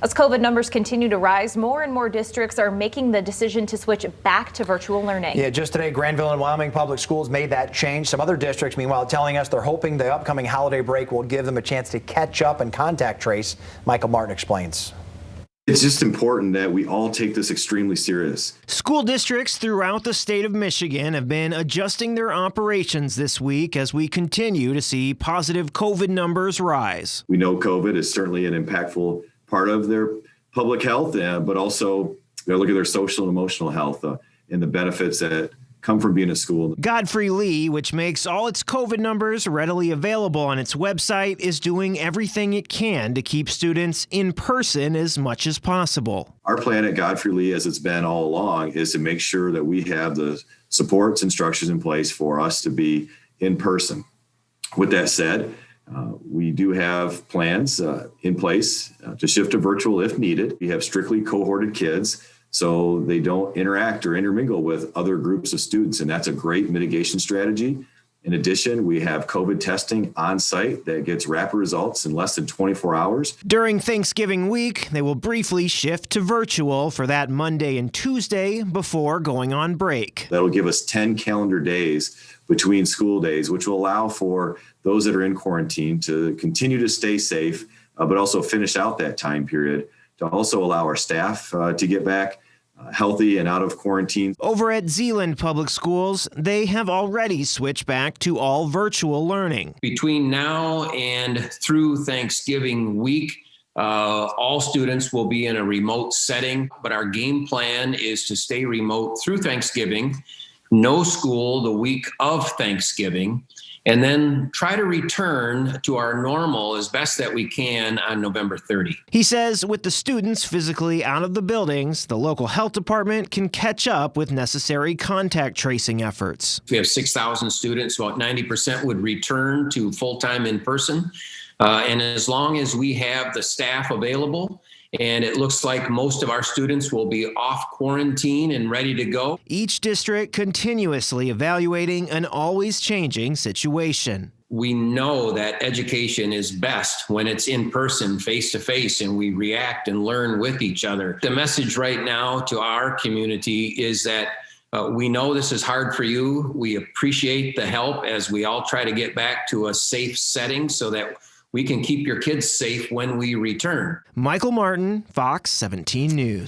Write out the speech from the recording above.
As COVID numbers continue to rise, more and more districts are making the decision to switch back to virtual learning. Yeah, just today, Granville and Wyoming Public Schools made that change. Some other districts, meanwhile, telling us they're hoping the upcoming holiday break will give them a chance to catch up and contact trace. Michael Martin explains. It's just important that we all take this extremely serious. School districts throughout the state of Michigan have been adjusting their operations this week as we continue to see positive COVID numbers rise. We know COVID is certainly an impactful part of their public health, but also they look at their social and emotional health and the benefits that come from being at school. Godfrey Lee, which makes all its COVID numbers readily available on its website, is doing everything it can to keep students in person as much as possible. Our plan at Godfrey Lee, as it's been all along, is to make sure that we have the supports and structures in place for us to be in person. With that said, we do have plans in place to shift to virtual if needed. We have strictly cohorted kids so they don't interact or intermingle with other groups of students, and that's a great mitigation strategy. In addition, we have COVID testing on site that gets rapid results in less than 24 hours. During Thanksgiving week, they will briefly shift to virtual for that Monday and Tuesday before going on break. That'll give us 10 calendar days between school days, which will allow for those that are in quarantine to continue to stay safe, but also finish out that time period to also allow our staff to get back healthy and out of quarantine. Over at Zeeland Public Schools, they have already switched back to all virtual learning. Between now and through Thanksgiving week, all students will be in a remote setting, but our game plan is to stay remote through Thanksgiving, no school the week of Thanksgiving, and then try to return to our normal as best that we can on November 30. He says with the students physically out of the buildings, the local health department can catch up with necessary contact tracing efforts. We have 6,000 students, about 90% would return to full-time in person. And as long as we have the staff available, and it looks like most of our students will be off quarantine and ready to go. Each district continuously evaluating an always changing situation. We know that education is best when it's in person, face to face, and we react and learn with each other. The message right now to our community is that we know this is hard for you. We appreciate the help as we all try to get back to a safe setting so that we can keep your kids safe when we return. Michael Martin, Fox 17 News.